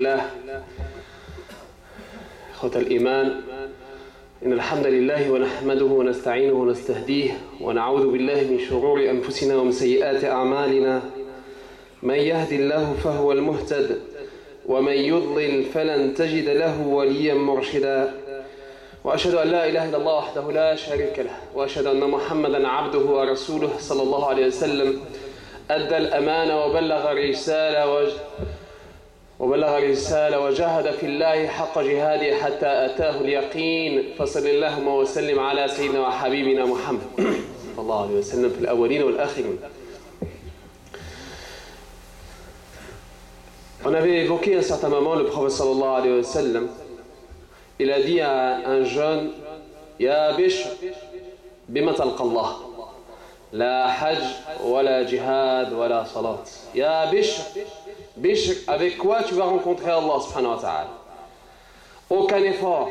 الله إخوة الإيمان إن الحمد لله ونحمده ونستعينه ونستهديه ونعوذ بالله من شرور أنفسنا ومن سيئات أعمالنا من يهد الله فهو المهتد ومن يضلل فلن تجد له وليا مرشدا وأشهد أن لا إله إلا الله وحده لا شريك له وأشهد أن محمدا عبده ورسوله صلى الله عليه وسلم أدى الأمانة وبلغ الرسالة وجاهد في الله حق جهاده حتى أتاه اليقين فصل اللهم وسلم على سيدنا وحبيبنا محمد صلى الله عليه وسلم في الأولين والآخرين. On avait évoqué à un certain moment le prophète sallallahu alayhi wa sallam. Il a dit à un jeune: Ya Bishr, bima talqa Allah, la hajj, wala jihad, wala salat. Ya Bishr, Bishr, avec quoi tu vas rencontrer Allah subhanahu wa ta'ala? Aucun effort,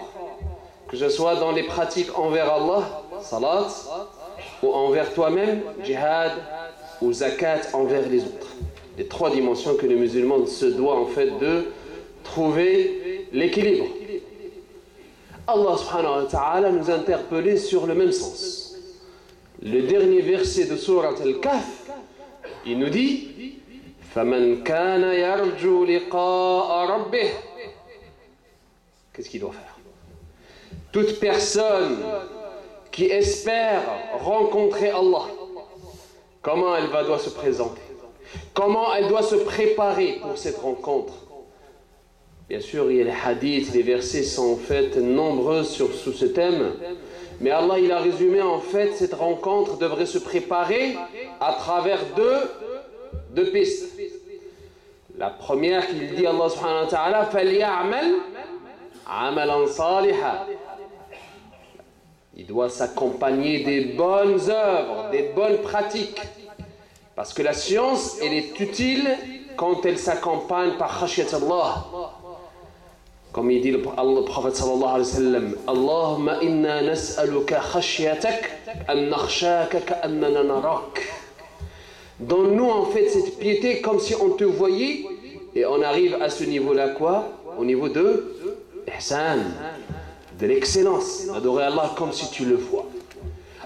que ce soit dans les pratiques envers Allah, salat, ou envers toi-même, jihad, ou zakat envers les autres. Les trois dimensions que les musulmans se doivent en fait de trouver l'équilibre. Allah subhanahu wa ta'ala nous a interpellés sur le même sens. Le dernier verset de sourate Al-Kahf, il nous dit فَمَنْ كَانَ يَرْجُو لِقَاءَ رَبِّهِ. Qu'est-ce qu'il doit faire? Toute personne qui espère rencontrer Allah, comment elle doit se présenter? Comment elle doit se préparer pour cette rencontre? Bien sûr, il y a les hadiths, les versets sont en fait nombreux sous ce thème. Mais Allah, il a résumé en fait cette rencontre devrait se préparer à travers deux pistes. La première qu'il dit Allah subhanahu wa ta'ala, فَلْيَعْمَلْ عَمَلًا صَالِحًا. Il doit s'accompagner des bonnes œuvres, des bonnes pratiques. Parce que la science, elle est utile quand elle s'accompagne par khashyat Allah. Comme il dit le prophète sallallahu alayhi wa sallam, Allahumma inna nas'aluka khashyatak an nakhshaka ka'annana narak. Donne-nous en fait cette piété comme si on te voyait, et on arrive à ce niveau-là quoi? Au niveau de ihsan, de l'excellence, d'adorer Allah comme si tu le vois.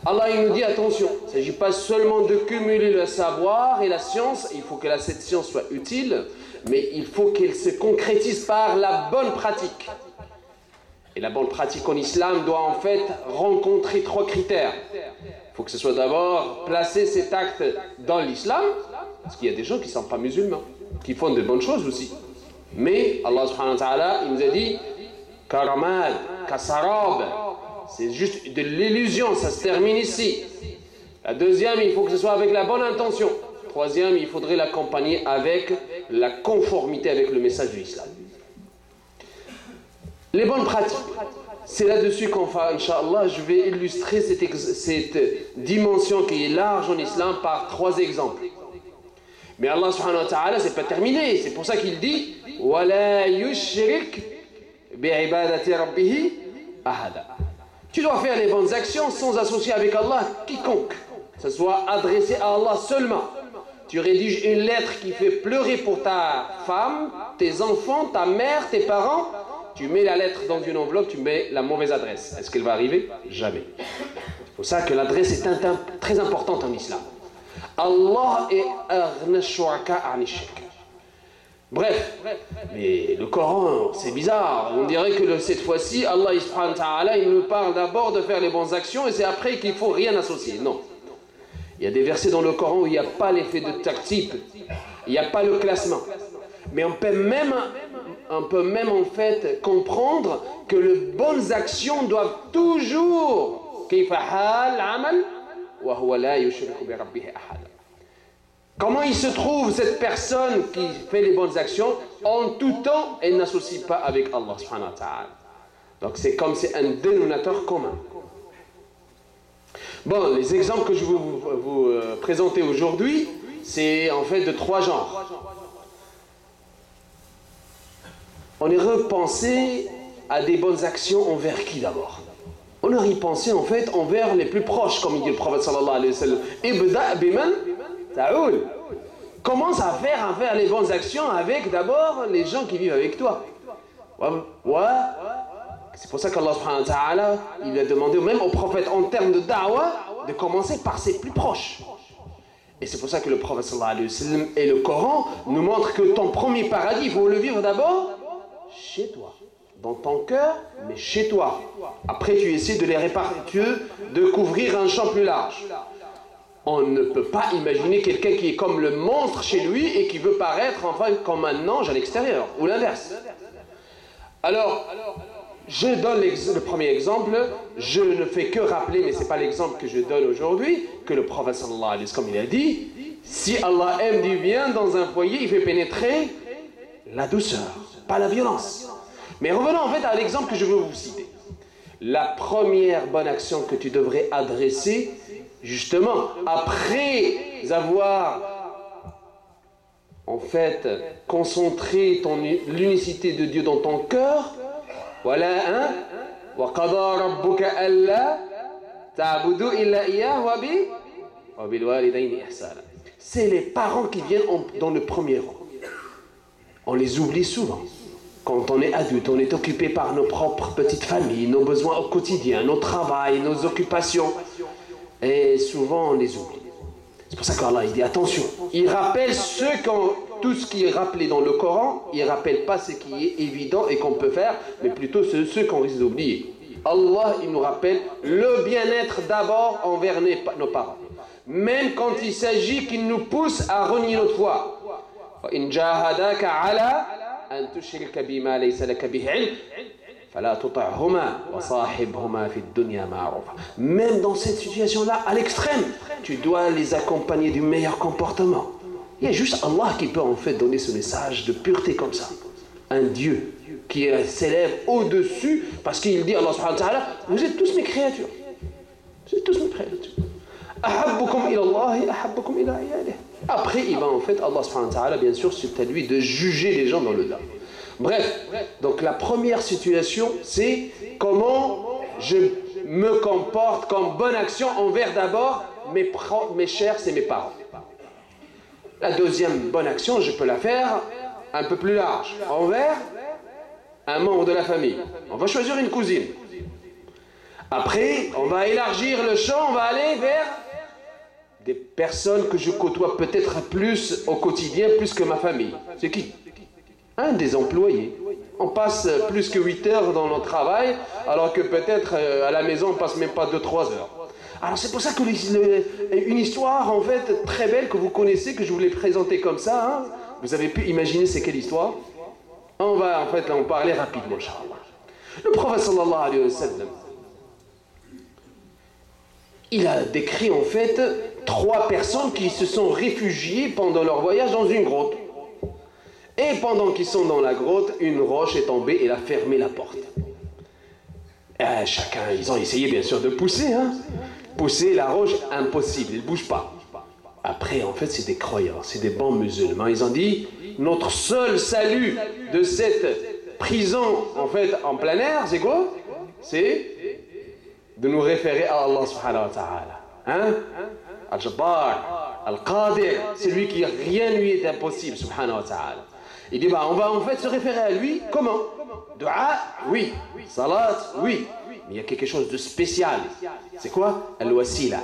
Allah il nous dit attention, il ne s'agit pas seulement de cumuler le savoir et la science, il faut que cette science soit utile, mais il faut qu'elle se concrétise par la bonne pratique. Et la bonne pratique en islam doit en fait rencontrer trois critères. Il faut que ce soit d'abord placer cet acte dans l'islam, parce qu'il y a des gens qui ne sont pas musulmans, qui font de bonnes choses aussi. Mais Allah subhanahu wa ta'ala, il nous a dit karamad, kasarab, c'est juste de l'illusion, ça se termine ici. La deuxième, il faut que ce soit avec la bonne intention. Troisième, il faudrait l'accompagner avec la conformité avec le message de l'islam. Les bonnes pratiques. C'est là-dessus qu'enfin, Inch'Allah, je vais illustrer cette dimension qui est large en islam par trois exemples. Mais Allah subhanahu wa ta'ala, c'est pas terminé. C'est pour ça qu'il dit وَلَا يُشْرِكْ بِعِبَادَةِ رَبِّهِ أَحَدًا. Tu dois faire les bonnes actions sans associer avec Allah quiconque. Que ce soit adressé à Allah seulement. Tu rédiges une lettre qui fait pleurer pour ta femme, tes enfants, ta mère, tes parents. Tu mets la lettre dans une enveloppe, tu mets la mauvaise adresse. Est-ce qu'elle va arriver? Jamais. C'est pour ça que l'adresse est très importante en islam. Allah est aghna shuraka ani shirk. Bref, mais le Coran, c'est bizarre. On dirait que cette fois-ci, Allah subhanahu wa ta'ala, il nous parle d'abord de faire les bonnes actions et c'est après qu'il ne faut rien associer. Non. Il y a des versets dans le Coran où il n'y a pas l'effet de tartib, il n'y a pas le classement. Mais on peut même en fait comprendre que les bonnes actions doivent toujours comment il se trouve cette personne qui fait les bonnes actions? En tout temps, elle n'associe pas avec Allah subhanahu wa ta'ala. Donc c'est comme c'est un dénominateur commun. Bon, les exemples que je vais vous présenter aujourd'hui, c'est en fait de trois genres. On est repensé à des bonnes actions envers qui d'abord? On a repensé en fait envers les plus proches, comme il dit le prophète sallallahu alayhi wa sallam. Ibda biman ta'oul. Commence à faire les bonnes actions avec d'abord les gens qui vivent avec toi. Ouais. C'est pour ça qu'Allah subhanahu wa ta'ala, il a demandé même au prophète en termes de da'wah de commencer par ses plus proches. Et c'est pour ça que le prophète sallallahu alayhi wa sallam et le Coran nous montrent que ton premier paradis, il faut le vivre d'abord chez toi. Dans ton cœur, mais chez toi. Après, tu essaies de les répartir, de couvrir un champ plus large. On ne peut pas imaginer quelqu'un qui est comme le monstre chez lui et qui veut paraître enfin comme un ange à l'extérieur, ou l'inverse. Alors, je donne le premier exemple, je ne fais que rappeler, mais ce n'est pas l'exemple que je donne aujourd'hui, que le prophète sallallahu alayhi wa sallam, comme il a dit, si Allah aime du bien dans un foyer, il fait pénétrer la douceur, pas la violence. Mais revenons en fait à l'exemple que je veux vous citer. La première bonne action que tu devrais adresser, justement, après avoir en fait concentré l'unicité de Dieu dans ton cœur, voilà, hein, wa qada rabbuka alla ta'budu illa iyyahu wa bil walidayni ihsana. C'est les parents qui viennent dans le premier rang. On les oublie souvent. Quand on est adulte, on est occupé par nos propres petites familles, nos besoins au quotidien, nos travails, nos occupations. Et souvent, on les oublie. C'est pour ça qu'Allah, il dit attention. Il rappelle tout ce qui est rappelé dans le Coran, il ne rappelle pas ce qui est évident et qu'on peut faire, mais plutôt ceux qu'on risque d'oublier. Allah, il nous rappelle le bien-être d'abord envers nos parents. Même quand il s'agit qu'ils nous poussent à renier notre foi. فَإِنْ جَاهَدَاكَ عَلَىٰ أَن تُشْرِكَ بِمَا لَيْسَ لَكَ بِهِ عِلْمٌ فَلَا تُطِعْهُمَا وَصَاحِبْهُمَا فِي الدُّنْيَا مَعْرُوفًا. Même dans cette situation-là, à l'extrême, tu dois les accompagner du meilleur comportement. Il y a juste Allah qui peut en fait donner ce message de pureté comme ça. Un Dieu qui s'élève au-dessus parce qu'il dit, Allah subhanahu wa ta'ala, vous êtes tous mes créatures. Vous êtes tous mes créatures. أحبكم إلى الله أحبكم إلى عياله. Après, il va en fait, Allah subhanahu wa ta'ala, bien sûr, c'est à lui de juger les gens dans le dard. Bref, donc la première situation, c'est comment je me comporte comme bonne action envers d'abord mes chers, c'est mes parents. La deuxième bonne action, je peux la faire un peu plus large, envers un membre de la famille. On va choisir une cousine. Après, on va élargir le champ, on va aller vers des personnes que je côtoie peut-être plus au quotidien, plus que ma famille. C'est qui? Un des employés. On passe plus que 8 heures dans notre travail, alors que peut-être à la maison, on passe même pas 2-3 heures. Alors c'est pour ça que une histoire en fait très belle que vous connaissez, que je vous l'ai présentée comme ça, hein. Vous avez pu imaginer c'est quelle histoire? On va en fait en parler rapidement, Inch'Allah. Le prophète sallallahu alayhi wa sallam, il a décrit en fait 3 personnes qui se sont réfugiées pendant leur voyage dans une grotte. Et pendant qu'ils sont dans la grotte, une roche est tombée et a fermé la porte. Chacun, ils ont essayé bien sûr de pousser, hein. Pousser la roche, impossible, il ne bouge pas. Après, en fait, c'est des croyants, c'est des bons musulmans. Ils ont dit, notre seul salut de cette prison, en fait, en plein air, c'est quoi? C'est de nous référer à Allah subhanahu wa ta'ala. Hein? Al-Jabbar, Al-Qadir, c'est lui qui rien lui est impossible, subhanahu wa ta'ala. Il dit, on va en fait se référer à lui, comment? Dua, oui. Salat, oui. Mais il y a quelque chose de spécial. C'est quoi? Al-Wasila.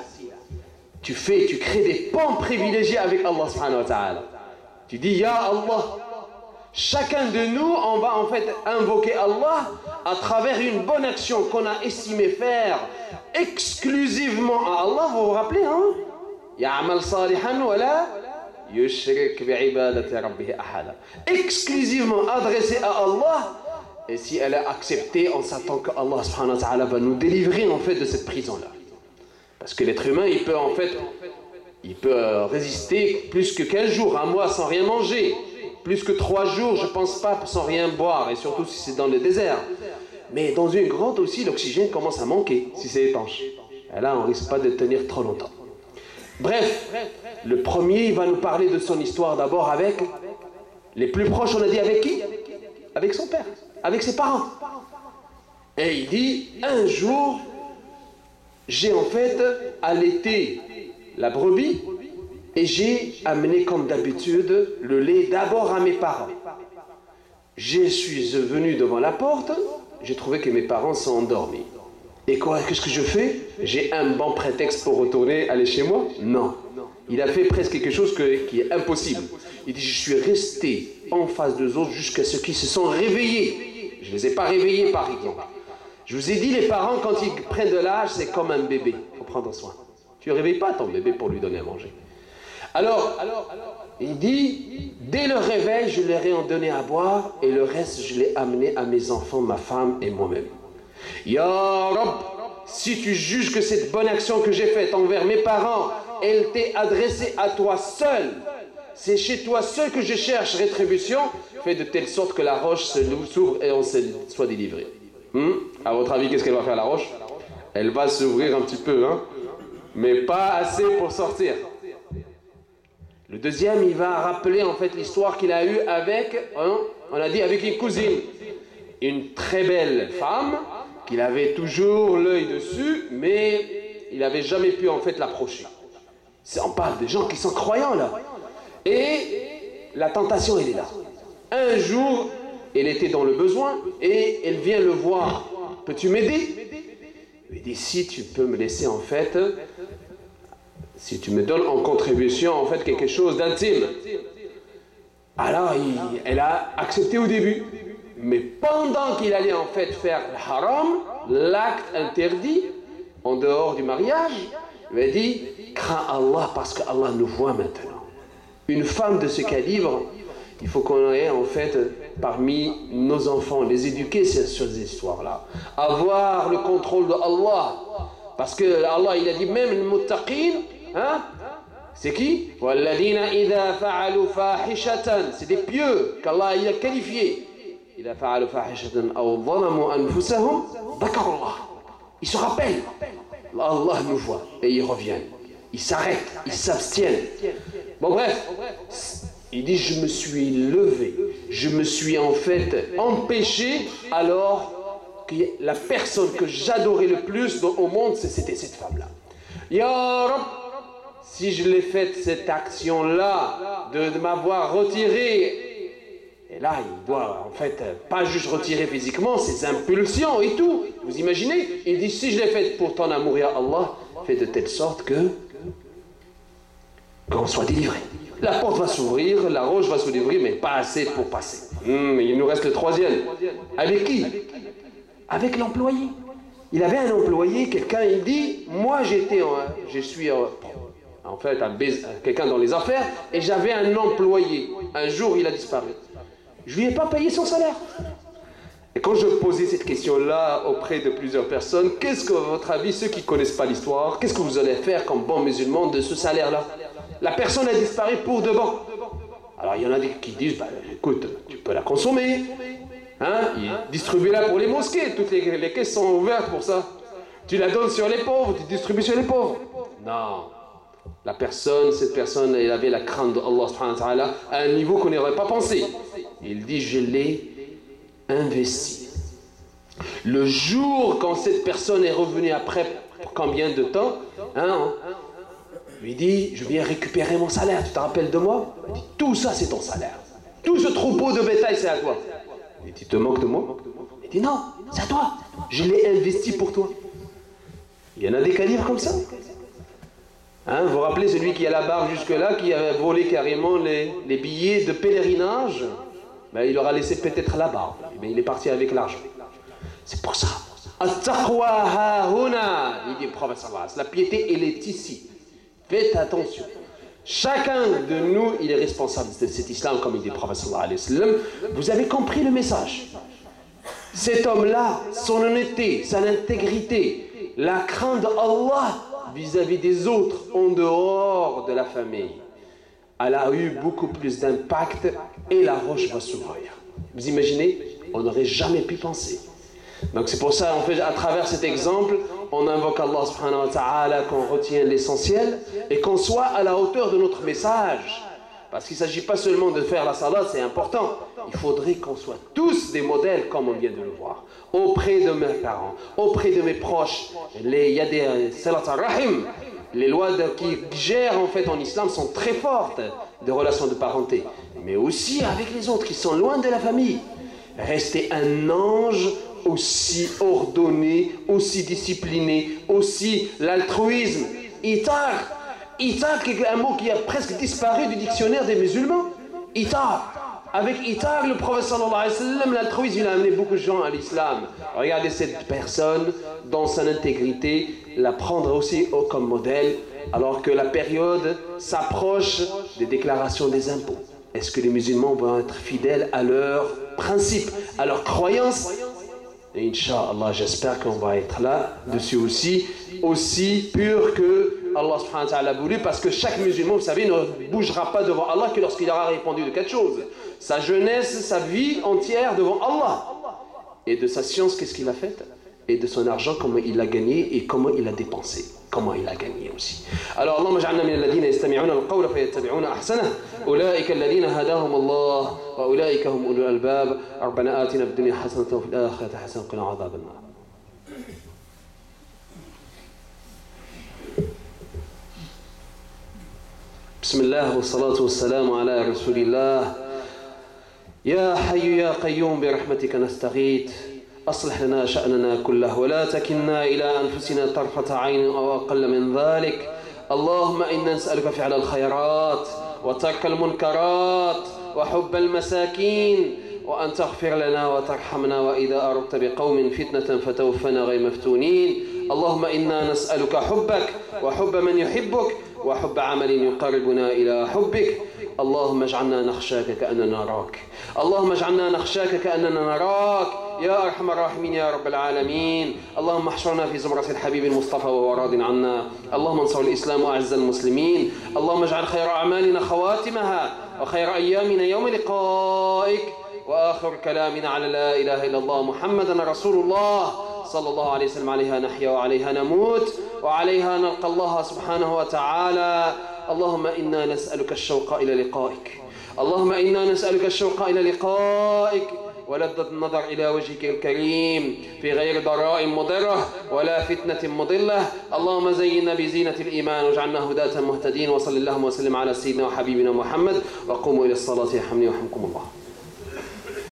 Tu crées des ponts privilégiés avec Allah subhanahu wa ta'ala. Tu dis, Ya Allah. Chacun de nous, on va en fait invoquer Allah à travers une bonne action qu'on a estimé faire exclusivement à Allah. Vous vous rappelez, hein? Ya'amal salihan wa la yushrik bi'ibadati rabbih ahada. Exclusivement adressé à Allah. Et si elle a accepté, on s'attend que Allah subhanahu wa ta'ala va nous délivrer en fait de cette prison-là. Parce que l'être humain, il peut résister plus que 15 jours, un mois sans rien manger. Plus que 3 jours, je pense pas, sans rien boire, et surtout si c'est dans le désert. Mais dans une grotte aussi, l'oxygène commence à manquer, si c'est étanche. Et là, on ne risque pas de tenir trop longtemps. Bref, le premier, il va nous parler de son histoire d'abord avec les plus proches. On a dit avec qui? Avec son père, avec ses parents. Et il dit, un jour, j'ai en fait allaité la brebis, Et j'ai amené comme d'habitude le lait d'abord à mes parents. Je suis venu devant la porte, j'ai trouvé que mes parents sont endormis. Et quoi, qu'est-ce que je fais? J'ai un bon prétexte pour retourner, aller chez moi? Non. Il a fait presque quelque chose qui est impossible. Il dit, je suis resté en face d'eux autres jusqu'à ce qu'ils se sont réveillés. Je ne les ai pas réveillés, par exemple. Je vous ai dit, les parents, quand ils prennent de l'âge, c'est comme un bébé. Il faut prendre soin. Tu ne réveilles pas ton bébé pour lui donner à manger. Alors, il dit, dès le réveil, je leur ai donné à boire et le reste, je l'ai amené à mes enfants, ma femme et moi-même. Ya Rab, si tu juges que cette bonne action que j'ai faite envers mes parents, elle t'est adressée à toi seul, c'est chez toi seul que je cherche rétribution, fais de telle sorte que la roche s'ouvre et on soit délivré. À votre avis, qu'est-ce qu'elle va faire la roche? Elle va s'ouvrir un petit peu, mais pas assez pour sortir. Le deuxième, il va rappeler en fait l'histoire qu'il a eue avec, on a dit avec une cousine, une très belle femme, qu'il avait toujours l'œil dessus, mais il n'avait jamais pu en fait l'approcher. On parle des gens qui sont croyants là. Et la tentation, elle est là. Un jour, elle était dans le besoin et elle vient le voir. Peux-tu m'aider? Il dit, si tu peux me laisser en fait, si tu me donnes en contribution en fait quelque chose d'intime. Alors elle a accepté au début. Mais pendant qu'il allait en fait faire le haram, l'acte interdit, en dehors du mariage, il m'a dit, crains Allah parce qu'Allah nous voit maintenant. Une femme de ce calibre, il faut qu'on ait en fait parmi nos enfants, les éduquer sur ces histoires-là. Avoir le contrôle de Allah. Parce que Allah, il a dit même le muttaqin, c'est qui? C'est des pieux qu'Allah il a qualifiés. Ils se rappellent. Allah nous voit et ils reviennent. Ils s'arrêtent, ils s'abstiennent. Bon bref, il dit je me suis levé, je me suis en fait empêché alors que la personne que j'adorais le plus au monde, c'était cette femme-là. Ya Rab, si je l'ai faite cette action-là de m'avoir retiré. Et là, il doit en fait pas juste retirer physiquement ses impulsions et tout. Vous imaginez? Il dit, si je l'ai fait pour ton amour, ya Allah, fais de telle sorte qu'on soit délivré. La porte va s'ouvrir, la roche va s'ouvrir, mais pas assez pour passer. Il nous reste le troisième. Avec qui? Avec l'employé. Il avait un employé, quelqu'un, il dit, moi je suis en fait quelqu'un dans les affaires, et j'avais un employé. Un jour, il a disparu. Je ne lui ai pas payé son salaire. Et quand je posais cette question-là auprès de plusieurs personnes, qu'est-ce que, à votre avis, ceux qui ne connaissent pas l'histoire, qu'est-ce que vous allez faire comme bons musulmans de ce salaire-là? La personne a disparu pour de bon. Alors il y en a qui disent, écoute, tu peux la consommer, distribue-la pour les mosquées, toutes les caisses sont ouvertes pour ça. Tu la donnes sur les pauvres, tu distribues sur les pauvres. Non. Cette personne, elle avait la crainte d'Allah subhanahu wa ta'ala à un niveau qu'on n'aurait pas pensé. Il dit, je l'ai investi. Le jour quand cette personne est revenue après, pour combien de temps, lui dit, je viens récupérer mon salaire, tu te rappelles de moi? Il dit, tout ça c'est ton salaire. Tout ce troupeau de bétail c'est à toi. Il dit, tu te moques de moi? Il dit, non, c'est à toi. Je l'ai investi pour toi. Il y en a des calibres comme ça. Vous vous rappelez celui qui a la barbe jusque-là, qui avait volé carrément les billets de pèlerinage? Il aura laissé peut-être la barbe, mais il est parti avec l'argent. C'est pour ça. At-taqwa ha-huna, il dit le prophète sallallahu alayhi wa sallam. La piété, elle est ici. Faites attention. Chacun de nous, il est responsable de cet islam, comme il dit le prophète sallallahu alayhi wa sallam. Vous avez compris le message. Cet homme-là, son honnêteté, son intégrité, la crainte d'Allah vis-à-vis des autres, en dehors de la famille, elle a eu beaucoup plus d'impact et la roche va s'ouvrir. Vous imaginez? On n'aurait jamais pu penser. Donc c'est pour ça, en fait, à travers cet exemple, on invoque Allah subhanahu wa ta'ala, qu'on retienne l'essentiel et qu'on soit à la hauteur de notre message. Parce qu'il ne s'agit pas seulement de faire la salat, c'est important. Il faudrait qu'on soit tous des modèles, comme on vient de le voir. Auprès de mes parents, auprès de mes proches. Il y a des salat al-rahim. Les lois qui gèrent en fait en islam sont très fortes de relations de parenté, mais aussi avec les autres qui sont loin de la famille. Rester un ange aussi ordonné, aussi discipliné, aussi l'altruisme. Itar, un mot qui a presque disparu du dictionnaire des musulmans. Itar. Avec Itar, le prophète sallallahu alayhi wa sallam, l'altruisme, il a amené beaucoup de gens à l'islam. Regardez cette personne dans son intégrité, la prendre aussi comme modèle, alors que la période s'approche des déclarations des impôts. Est-ce que les musulmans vont être fidèles à leurs principes, à leurs croyances? Et Inch'Allah, j'espère qu'on va être là dessus aussi pur que Allah subhanahu wa ta'ala a voulu, parce que chaque musulman, vous savez, ne bougera pas devant Allah que lorsqu'il aura répondu de quatre choses. Sa jeunesse, sa vie entière devant Allah. Et de sa science, qu'est-ce qu'il a fait? Et de son argent, comment il l'a gagné et comment il l'a dépensé. Comment il a gagné aussi. Alors, Allahumma ja'alna min alladhina yastami'una al-qawla fayattabi'una ahsanah. Ulaika alladhina hadahum Allah wa ulaika hum ulul albab. Rabbana atina fid dunya hasanatan wa fil akhirati hasanatan wa qina adhaban nar. بسم الله والصلاة والسلام على رسول الله يا حي يا قيوم برحمتك نستغيث أصلح لنا شأننا كله ولا تكلنا إلى أنفسنا طرفة عين أو أقل من ذلك اللهم إنا نسألك فعل الخيرات وترك المنكرات وحب المساكين وأن تغفر لنا وترحمنا وإذا أردت بقوم فتنة فتوفنا غير مفتونين اللهم إنا نسألك حبك وحب من يحبك وحب عمل يقربنا إلى حبك اللهم اجعلنا نخشاك كأننا نراك اللهم اجعلنا نخشاك كأننا نراك يا أرحم الراحمين يا رب العالمين اللهم احشرنا في زمرة الحبيب المصطفى وهو راض عنا اللهم انصر الإسلام وأعز المسلمين اللهم اجعل خير أعمالنا خواتمها وخير أيامنا يوم لقائك وآخر كلامنا على لا إله إلا الله محمد رسول الله صلى الله عليه وسلم عليها نحيا وعليها نموت وعليها نلقى الله سبحانه وتعالى اللهم إنا نسألك الشوق إلى لقائك اللهم إنا نسألك الشوق إلى لقائك ولذة النظر إلى وجهك الكريم في غير ضراء مضرة ولا فتنة مضلة اللهم زينا بزينة الإيمان واجعلنا هداة مهتدين وصل اللهم وسلم على سيدنا وحبيبنا محمد وقوموا إلى الصلاة يرحمني ويرحمكم الله